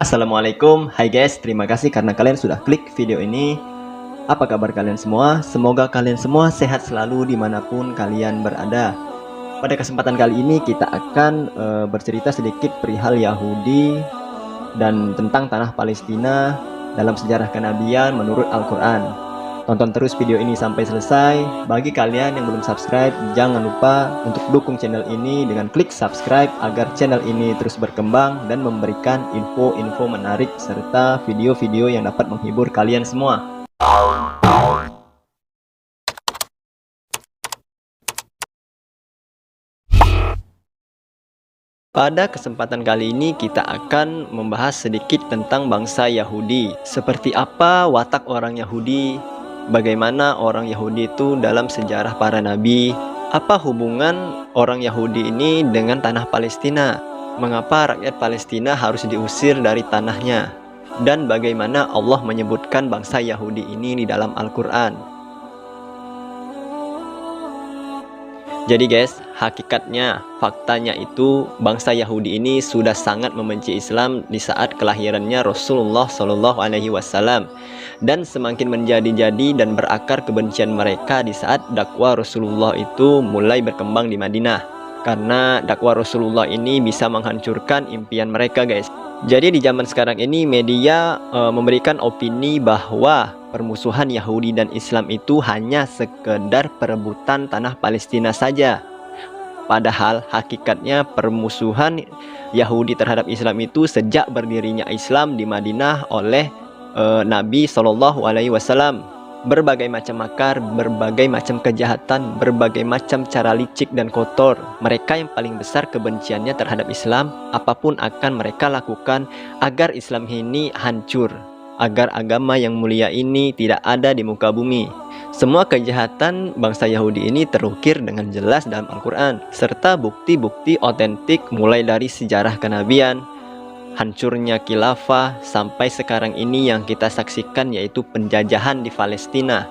Assalamualaikum, hai guys, terima kasih karena kalian sudah klik video ini. Apa kabar kalian semua? Semoga kalian semua sehat selalu dimanapun kalian berada. Pada kesempatan kali ini kita akan bercerita sedikit perihal Yahudi dan tentang tanah Palestina dalam sejarah kenabian menurut Al-Quran. Tonton terus video ini sampai selesai. Bagi kalian yang belum subscribe, jangan lupa untuk dukung channel ini dengan klik subscribe agar channel ini terus berkembang dan memberikan info-info menarik serta video-video yang dapat menghibur kalian semua. Pada kesempatan kali ini kita akan membahas sedikit tentang bangsa Yahudi. Seperti apa watak orang Yahudi, bagaimana orang Yahudi itu dalam sejarah para nabi, apa hubungan orang Yahudi ini dengan tanah Palestina, mengapa rakyat Palestina harus diusir dari tanahnya, dan bagaimana Allah menyebutkan bangsa Yahudi ini di dalam Al-Quran. Jadi guys, hakikatnya, faktanya itu bangsa Yahudi ini sudah sangat membenci Islam di saat kelahirannya Rasulullah Shallallahu Alaihi Wasallam, dan semakin menjadi-jadi dan berakar kebencian mereka di saat dakwah Rasulullah itu mulai berkembang di Madinah. Karena dakwah Rasulullah ini bisa menghancurkan impian mereka guys. Jadi di zaman sekarang ini media memberikan opini bahwa permusuhan Yahudi dan Islam itu hanya sekedar perebutan tanah Palestina saja. Padahal hakikatnya permusuhan Yahudi terhadap Islam itu sejak berdirinya Islam di Madinah oleh Nabi Shallallahu Alaihi Wasallam. Berbagai macam makar, berbagai macam kejahatan, berbagai macam cara licik dan kotor. Mereka yang paling besar kebenciannya terhadap Islam, apapun akan mereka lakukan agar Islam ini hancur, agar agama yang mulia ini tidak ada di muka bumi. Semua kejahatan bangsa Yahudi ini terukir dengan jelas dalam Al-Quran, serta bukti-bukti otentik mulai dari sejarah kenabian, hancurnya khilafah, sampai sekarang ini yang kita saksikan yaitu penjajahan di Palestina.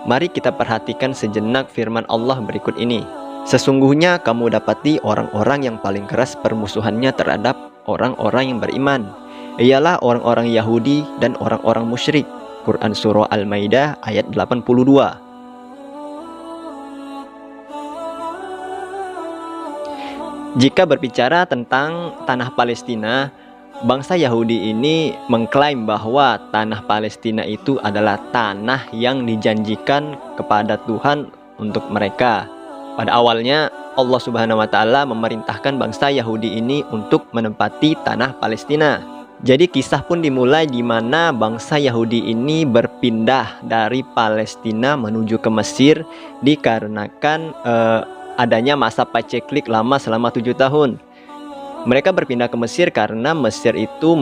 Mari kita perhatikan sejenak firman Allah berikut ini. Sesungguhnya kamu dapati orang-orang yang paling keras permusuhannya terhadap orang-orang yang beriman, ialah orang-orang Yahudi dan orang-orang musyrik. Quran Surah Al-Maidah ayat 82. Jika berbicara tentang tanah Palestina, bangsa Yahudi ini mengklaim bahwa tanah Palestina itu adalah tanah yang dijanjikan kepada Tuhan untuk mereka. Pada awalnya Allah Subhanahu wa Ta'ala memerintahkan bangsa Yahudi ini untuk menempati tanah Palestina. Jadi kisah pun dimulai di mana bangsa Yahudi ini berpindah dari Palestina menuju ke Mesir dikarenakan adanya masa paceklik lama selama 7 tahun. Mereka berpindah ke Mesir karena Mesir itu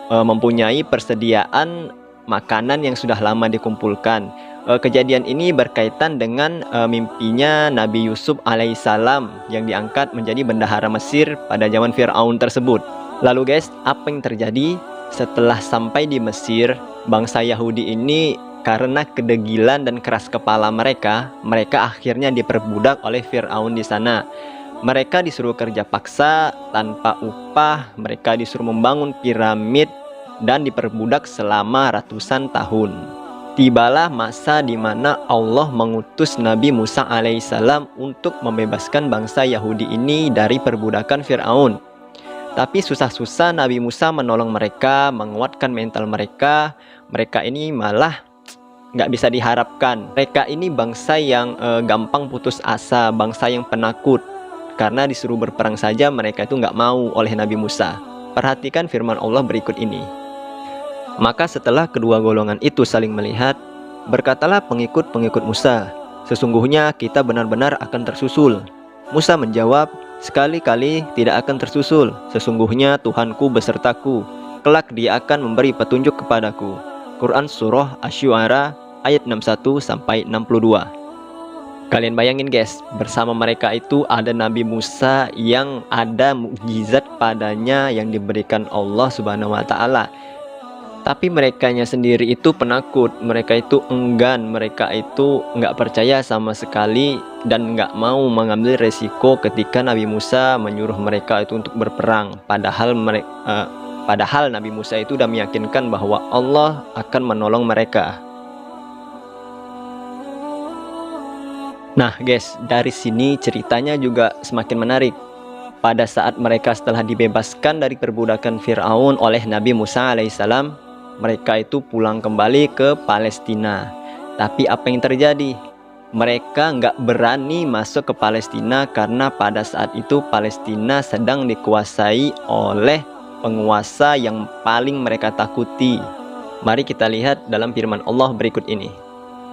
mempunyai persediaan makanan yang sudah lama dikumpulkan. Kejadian ini berkaitan dengan mimpinya Nabi Yusuf alaihissalam yang diangkat menjadi bendahara Mesir pada zaman Fir'aun tersebut. Lalu guys, apa yang terjadi setelah sampai di Mesir? Bangsa Yahudi ini karena kedegilan dan keras kepala mereka akhirnya diperbudak oleh Fir'aun di sana. Mereka disuruh kerja paksa tanpa upah, mereka disuruh membangun piramid dan diperbudak selama ratusan tahun. Tibalah masa di mana Allah mengutus Nabi Musa alaihissalam untuk membebaskan bangsa Yahudi ini dari perbudakan Fir'aun. Tapi susah-susah Nabi Musa menolong mereka, menguatkan mental mereka. Mereka ini malah nggak bisa diharapkan. Mereka ini bangsa yang gampang putus asa, bangsa yang penakut. Karena disuruh berperang saja mereka itu nggak mau oleh Nabi Musa. Perhatikan firman Allah berikut ini. Maka setelah kedua golongan itu saling melihat, berkatalah pengikut-pengikut Musa, sesungguhnya kita benar-benar akan tersusul. Musa menjawab, sekali-kali tidak akan tersusul. Sesungguhnya Tuhanku besertaku, kelak Dia akan memberi petunjuk kepadaku. Quran Surah Asy-Syu'ara ayat 61-62. Kalian bayangin guys, bersama mereka itu ada Nabi Musa yang ada mukjizat padanya yang diberikan Allah Subhanahu wa Ta'ala. Tapi merekanya sendiri itu penakut, mereka itu enggan, mereka itu nggak percaya sama sekali dan nggak mau mengambil resiko ketika Nabi Musa menyuruh mereka itu untuk berperang. Padahal Padahal Nabi Musa itu sudah meyakinkan bahwa Allah akan menolong mereka. Nah guys, dari sini ceritanya juga semakin menarik. Pada saat mereka setelah dibebaskan dari perbudakan Fir'aun oleh Nabi Musa alaihissalam, mereka itu pulang kembali ke Palestina. Tapi apa yang terjadi? Mereka nggak berani masuk ke Palestina karena pada saat itu Palestina sedang dikuasai oleh penguasa yang paling mereka takuti. Mari kita lihat dalam firman Allah berikut ini.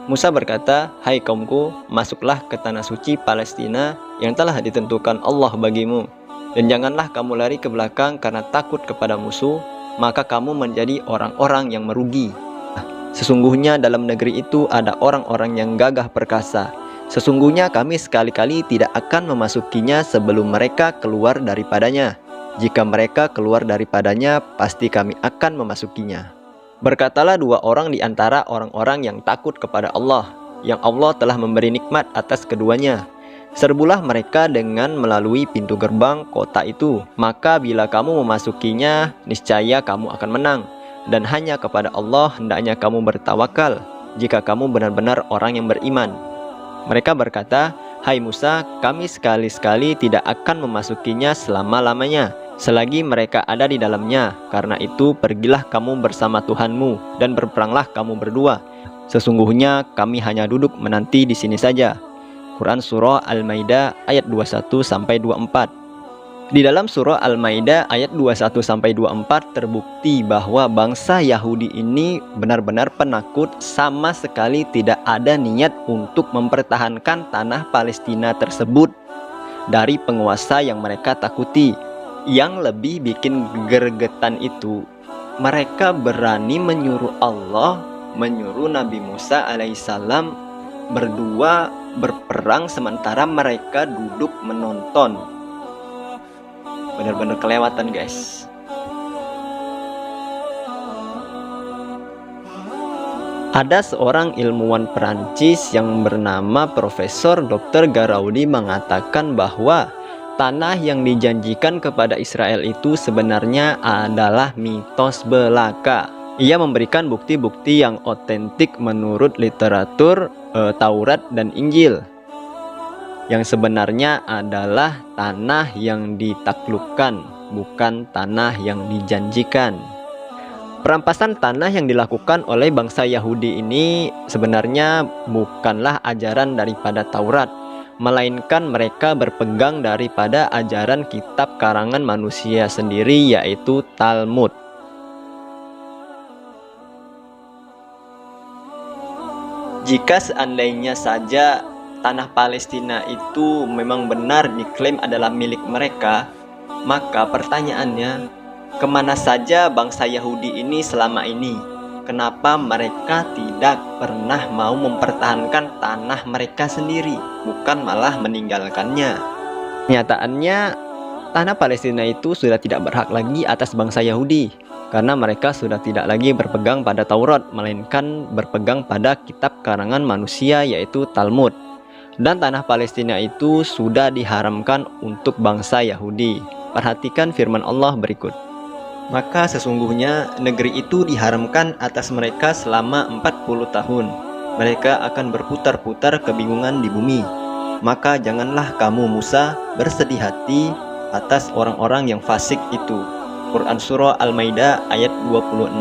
Musa berkata, "Hai kaumku, masuklah ke tanah suci Palestina yang telah ditentukan Allah bagimu. Dan janganlah kamu lari ke belakang karena takut kepada musuh, maka kamu menjadi orang-orang yang merugi. Sesungguhnya dalam negeri itu ada orang-orang yang gagah perkasa. Sesungguhnya kami sekali-kali tidak akan memasukinya sebelum mereka keluar daripadanya. Jika mereka keluar daripadanya, pasti kami akan memasukinya." Berkatalah dua orang di antara orang-orang yang takut kepada Allah, yang Allah telah memberi nikmat atas keduanya. Serbulah mereka dengan melalui pintu gerbang kota itu, maka bila kamu memasukinya, niscaya kamu akan menang. Dan hanya kepada Allah hendaknya kamu bertawakal, jika kamu benar-benar orang yang beriman. Mereka berkata, "Hai Musa, kami sekali-sekali tidak akan memasukinya selama-lamanya, selagi mereka ada di dalamnya. Karena itu pergilah kamu bersama Tuhanmu dan berperanglah kamu berdua. Sesungguhnya kami hanya duduk menanti di sini saja." Quran Surah Al-Maidah ayat 21-24. Di dalam Surah Al-Maidah ayat 21-24 terbukti bahwa bangsa Yahudi ini benar-benar penakut, sama sekali tidak ada niat untuk mempertahankan tanah Palestina tersebut dari penguasa yang mereka takuti. Yang lebih bikin gregetan itu, mereka berani menyuruh Allah, menyuruh Nabi Musa alaihissalam berdua berperang sementara mereka duduk menonton. Benar-benar kelewatan guys. Ada seorang ilmuwan Perancis yang bernama Profesor Dr. Garaudi mengatakan bahwa tanah yang dijanjikan kepada Israel itu sebenarnya adalah mitos belaka. Ia memberikan bukti-bukti yang otentik menurut literatur Taurat dan Injil, yang sebenarnya adalah tanah yang ditaklukkan, bukan tanah yang dijanjikan. Perampasan tanah yang dilakukan oleh bangsa Yahudi ini sebenarnya bukanlah ajaran daripada Taurat, melainkan mereka berpegang daripada ajaran kitab karangan manusia sendiri, yaitu Talmud. Jika seandainya saja tanah Palestina itu memang benar diklaim adalah milik mereka, maka pertanyaannya, kemana saja bangsa Yahudi ini selama ini? Kenapa mereka tidak pernah mau mempertahankan tanah mereka sendiri, bukan malah meninggalkannya? Kenyataannya, tanah Palestina itu sudah tidak berhak lagi atas bangsa Yahudi, karena mereka sudah tidak lagi berpegang pada Taurat, melainkan berpegang pada kitab karangan manusia, yaitu Talmud. Dan tanah Palestina itu sudah diharamkan untuk bangsa Yahudi. Perhatikan firman Allah berikut. Maka sesungguhnya negeri itu diharamkan atas mereka selama 40 tahun. Mereka akan berputar-putar kebingungan di bumi. Maka janganlah kamu Musa bersedih hati atas orang-orang yang fasik itu. Quran Surah Al-Maidah ayat 26.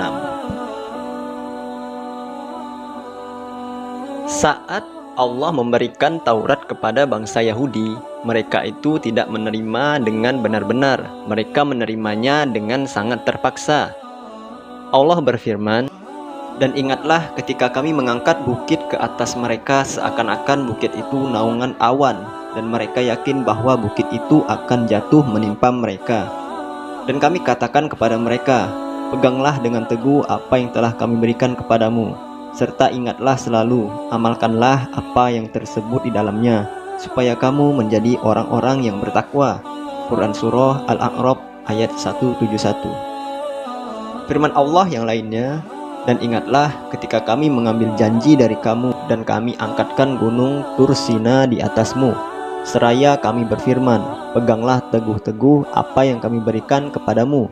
Saat Allah memberikan Taurat kepada bangsa Yahudi, mereka itu tidak menerima dengan benar-benar. Mereka menerimanya dengan sangat terpaksa. Allah berfirman, "Dan ingatlah ketika kami mengangkat bukit ke atas mereka seakan-akan bukit itu naungan awan, dan mereka yakin bahwa bukit itu akan jatuh menimpa mereka. Dan kami katakan kepada mereka, peganglah dengan teguh apa yang telah kami berikan kepadamu, serta ingatlah selalu, amalkanlah apa yang tersebut di dalamnya, supaya kamu menjadi orang-orang yang bertakwa." Quran Surah Al-A'raf ayat 171. Firman Allah yang lainnya, "Dan ingatlah ketika kami mengambil janji dari kamu dan kami angkatkan gunung Tur Sina di atasmu, seraya kami berfirman, peganglah teguh-teguh apa yang kami berikan kepadamu,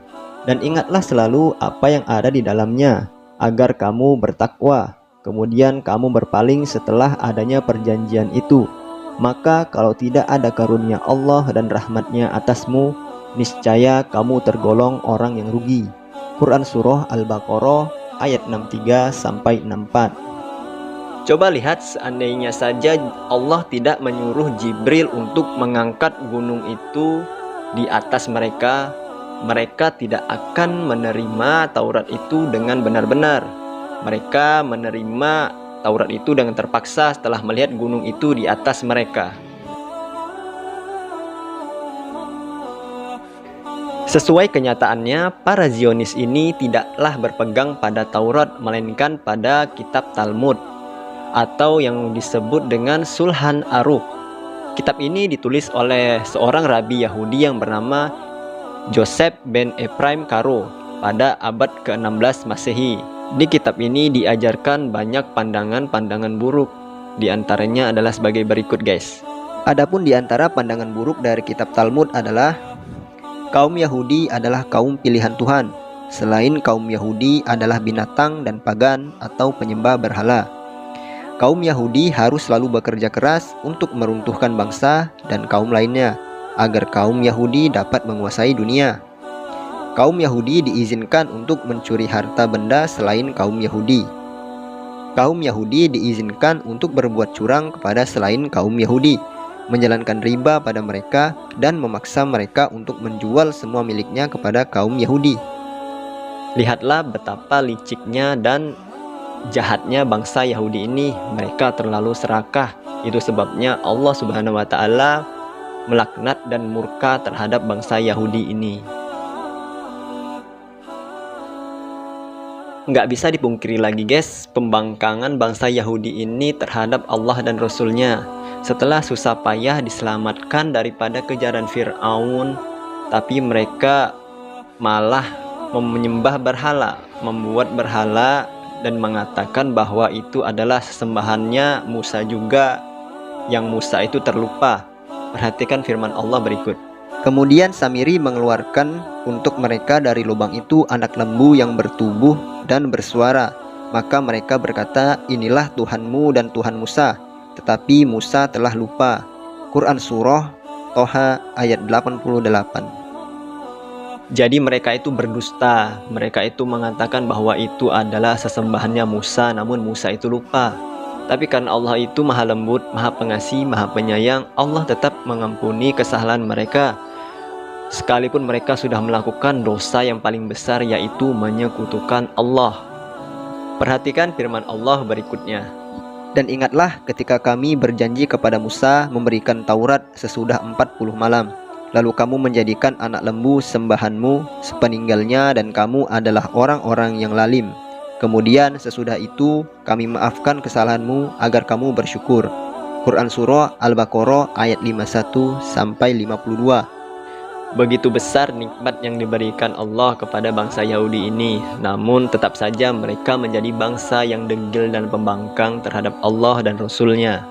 Dan ingatlah selalu apa yang ada di dalamnya, agar kamu bertakwa. Kemudian kamu berpaling setelah adanya perjanjian itu. Maka kalau tidak ada karunia Allah dan rahmatnya atasmu, niscaya kamu tergolong orang yang rugi. Quran Surah Al-Baqarah ayat 63-64. Coba lihat, seandainya saja Allah tidak menyuruh Jibril untuk mengangkat gunung itu di atas mereka, mereka tidak akan menerima Taurat itu dengan benar-benar. Mereka menerima Taurat itu dengan terpaksa setelah melihat gunung itu di atas mereka. Sesuai kenyataannya, para Zionis ini tidaklah berpegang pada Taurat, melainkan pada kitab Talmud, atau yang disebut dengan Sulhan Aruch. Kitab ini ditulis oleh seorang rabi Yahudi yang bernama Joseph ben Ephraim Karo pada abad ke-16 Masehi. Di kitab ini diajarkan banyak pandangan-pandangan buruk. Di antaranya adalah sebagai berikut, guys. Adapun di antara pandangan buruk dari kitab Talmud adalah kaum Yahudi adalah kaum pilihan Tuhan. Selain kaum Yahudi adalah binatang dan pagan atau penyembah berhala. Kaum Yahudi harus selalu bekerja keras untuk meruntuhkan bangsa dan kaum lainnya, agar kaum Yahudi dapat menguasai dunia. Kaum Yahudi diizinkan untuk mencuri harta benda selain kaum Yahudi. Kaum Yahudi diizinkan untuk berbuat curang kepada selain kaum Yahudi, menjalankan riba pada mereka, dan memaksa mereka untuk menjual semua miliknya kepada kaum Yahudi. Lihatlah betapa liciknya dan jahatnya bangsa Yahudi ini. Mereka terlalu serakah. Itu sebabnya Allah Subhanahu wa Ta'ala melaknat dan murka terhadap bangsa Yahudi ini. Nggak bisa dipungkiri lagi, guys, pembangkangan bangsa Yahudi ini terhadap Allah dan Rasulnya. Setelah susah payah diselamatkan daripada kejaran Fir'aun, tapi mereka malah menyembah berhala, membuat berhala, dan mengatakan bahwa itu adalah sesembahannya Musa juga, yang Musa itu terlupa. Perhatikan firman Allah berikut. Kemudian Samiri mengeluarkan untuk mereka dari lubang itu anak lembu yang bertubuh dan bersuara. Maka mereka berkata, inilah Tuhanmu dan Tuhan Musa. Tetapi Musa telah lupa. Quran Surah Toha ayat 88. Jadi mereka itu berdusta. Mereka itu mengatakan bahwa itu adalah sesembahannya Musa, namun Musa itu lupa. Tapi karena Allah itu maha lembut, maha pengasih, maha penyayang, Allah tetap mengampuni kesalahan mereka. Sekalipun mereka sudah melakukan dosa yang paling besar, yaitu menyekutukan Allah. Perhatikan firman Allah berikutnya. Dan ingatlah ketika kami berjanji kepada Musa memberikan Taurat sesudah 40 malam. Lalu kamu menjadikan anak lembu sembahanmu sepeninggalnya, dan kamu adalah orang-orang yang lalim. Kemudian sesudah itu kami maafkan kesalahanmu agar kamu bersyukur. Quran Surah Al-Baqarah ayat 51-52. Begitu besar nikmat yang diberikan Allah kepada bangsa Yahudi ini, namun tetap saja mereka menjadi bangsa yang degil dan pembangkang terhadap Allah dan Rasulnya.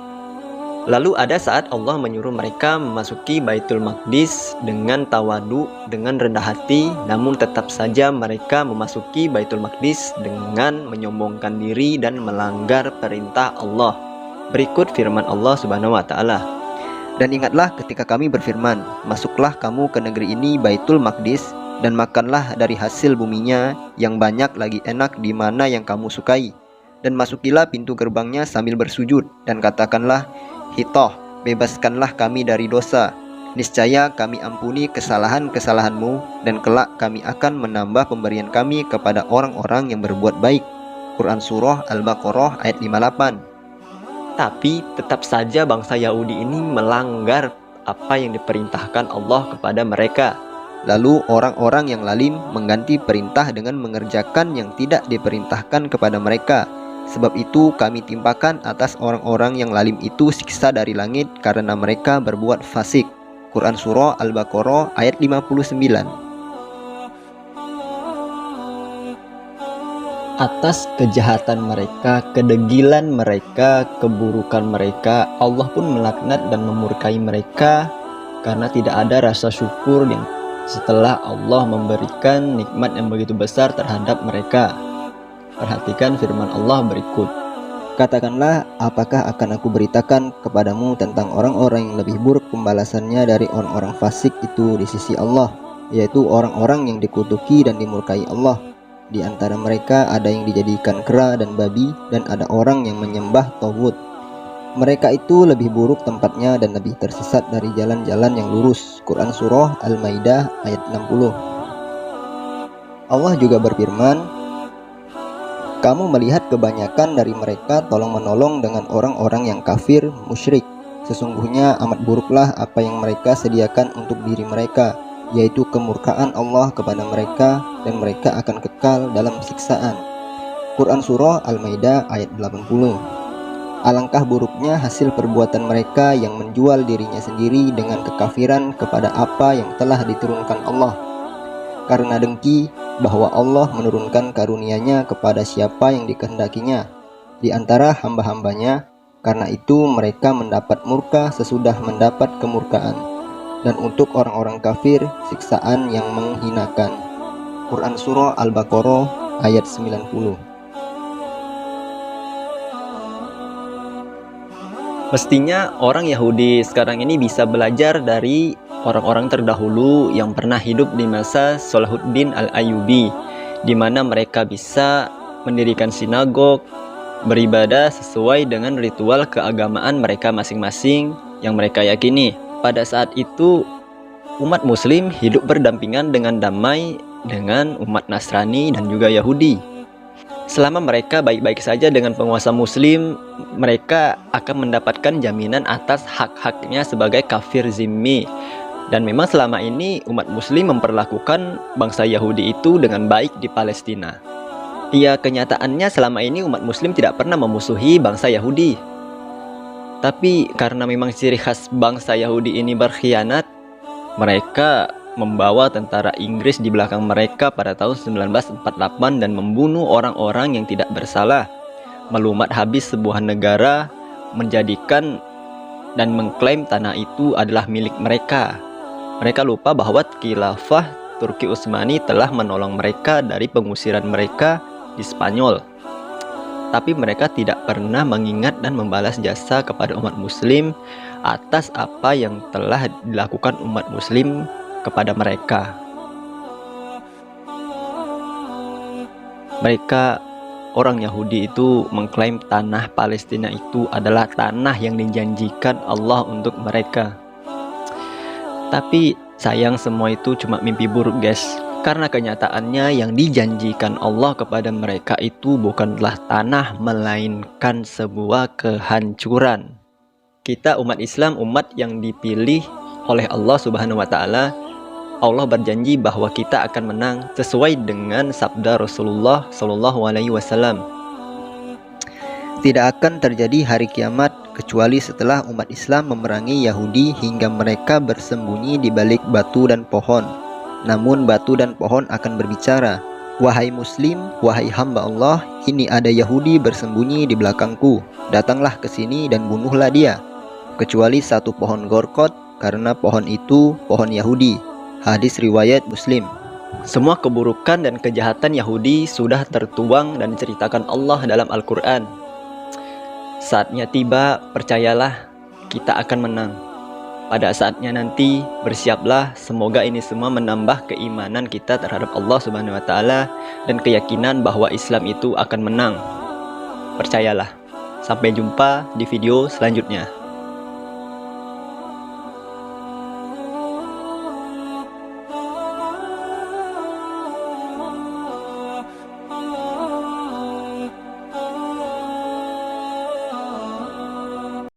Lalu ada saat Allah menyuruh mereka memasuki Baitul Maqdis dengan tawadu, dengan rendah hati, namun tetap saja mereka memasuki Baitul Maqdis dengan menyombongkan diri dan melanggar perintah Allah. Berikut firman Allah Subhanahu wa Ta'ala. Dan ingatlah ketika kami berfirman, masuklah kamu ke negeri ini Baitul Maqdis, dan makanlah dari hasil buminya yang banyak lagi enak di mana yang kamu sukai. Dan masukilah pintu gerbangnya sambil bersujud, dan katakanlah, Hitoh, bebaskanlah kami dari dosa. Niscaya kami ampuni kesalahan-kesalahanmu, dan kelak kami akan menambah pemberian kami kepada orang-orang yang berbuat baik. Quran Surah Al-Baqarah ayat 58. Tapi tetap saja bangsa Yahudi ini melanggar apa yang diperintahkan Allah kepada mereka. Lalu orang-orang yang lalim mengganti perintah dengan mengerjakan yang tidak diperintahkan kepada mereka. Sebab itu kami timpakan atas orang-orang yang lalim itu siksa dari langit karena mereka berbuat fasik. Quran Surah Al-Baqarah ayat 59. Atas kejahatan mereka, kedegilan mereka, keburukan mereka, Allah pun melaknat dan memurkai mereka karena tidak ada rasa syukur yang setelah Allah memberikan nikmat yang begitu besar terhadap mereka. Perhatikan firman Allah berikut. Katakanlah, apakah akan aku beritakan kepadamu tentang orang-orang yang lebih buruk pembalasannya dari orang-orang fasik itu di sisi Allah, yaitu orang-orang yang dikutuki dan dimurkai Allah. Di antara mereka ada yang dijadikan kera dan babi, dan ada orang yang menyembah tauhid. Mereka itu lebih buruk tempatnya dan lebih tersesat dari jalan-jalan yang lurus. Quran Surah Al-Maidah ayat 60. Allah juga berfirman, kamu melihat kebanyakan dari mereka tolong-menolong dengan orang-orang yang kafir, musyrik. Sesungguhnya amat buruklah apa yang mereka sediakan untuk diri mereka, yaitu kemurkaan Allah kepada mereka, dan mereka akan kekal dalam siksaan. Quran Surah Al-Maidah ayat 80. Alangkah buruknya hasil perbuatan mereka yang menjual dirinya sendiri dengan kekafiran kepada apa yang telah diturunkan Allah, karena dengki bahwa Allah menurunkan karunia-Nya kepada siapa yang dikehendakinya di antara hamba-hambanya. Karena itu mereka mendapat murka sesudah mendapat kemurkaan, dan untuk orang-orang kafir siksaan yang menghinakan. Quran Surah Al-Baqarah ayat 90. Mestinya orang Yahudi sekarang ini bisa belajar dari orang-orang terdahulu yang pernah hidup di masa Salahuddin Al-Ayyubi, di mana mereka bisa mendirikan sinagog, beribadah sesuai dengan ritual keagamaan mereka masing-masing yang mereka yakini. Pada saat itu, umat Muslim hidup berdampingan dengan damai dengan umat Nasrani dan juga Yahudi. Selama mereka baik-baik saja dengan penguasa Muslim, mereka akan mendapatkan jaminan atas hak-haknya sebagai kafir zimmi. Dan memang selama ini umat Muslim memperlakukan bangsa Yahudi itu dengan baik di Palestina. Ya, kenyataannya selama ini umat Muslim tidak pernah memusuhi bangsa Yahudi. Tapi karena memang ciri khas bangsa Yahudi ini berkhianat, mereka membawa tentara Inggris di belakang mereka pada tahun 1948 dan membunuh orang-orang yang tidak bersalah, melumat habis sebuah negara, menjadikan dan mengklaim tanah itu adalah milik mereka. Mereka lupa bahwa khilafah Turki Utsmani telah menolong mereka dari pengusiran mereka di Spanyol. Tapi mereka tidak pernah mengingat dan membalas jasa kepada umat Muslim atas apa yang telah dilakukan umat Muslim kepada mereka. Mereka, orang Yahudi itu mengklaim tanah Palestina itu adalah tanah yang dijanjikan Allah untuk mereka. Tapi sayang semua itu cuma mimpi buruk, guys. Karena kenyataannya yang dijanjikan Allah kepada mereka itu bukanlah tanah, melainkan sebuah kehancuran. Kita umat Islam, umat yang dipilih oleh Allah Subhanahu wa taala, Allah berjanji bahwa kita akan menang sesuai dengan sabda Rasulullah Shallallahu Alaihi Wasallam. Tidak akan terjadi hari kiamat kecuali setelah umat Islam memerangi Yahudi hingga mereka bersembunyi di balik batu dan pohon. Namun batu dan pohon akan berbicara, wahai Muslim, wahai hamba Allah, ini ada Yahudi bersembunyi di belakangku. Datanglah ke sini dan bunuhlah dia. Kecuali satu pohon gorkot, karena pohon itu pohon Yahudi. Hadis riwayat Muslim. Semua keburukan dan kejahatan Yahudi sudah tertuang dan diceritakan Allah dalam Al-Quran. Saatnya tiba, percayalah, kita akan menang. Pada saatnya nanti, bersiaplah, semoga ini semua menambah keimanan kita terhadap Allah Subhanahu wa taala dan keyakinan bahwa Islam itu akan menang. Percayalah. Sampai jumpa di video selanjutnya.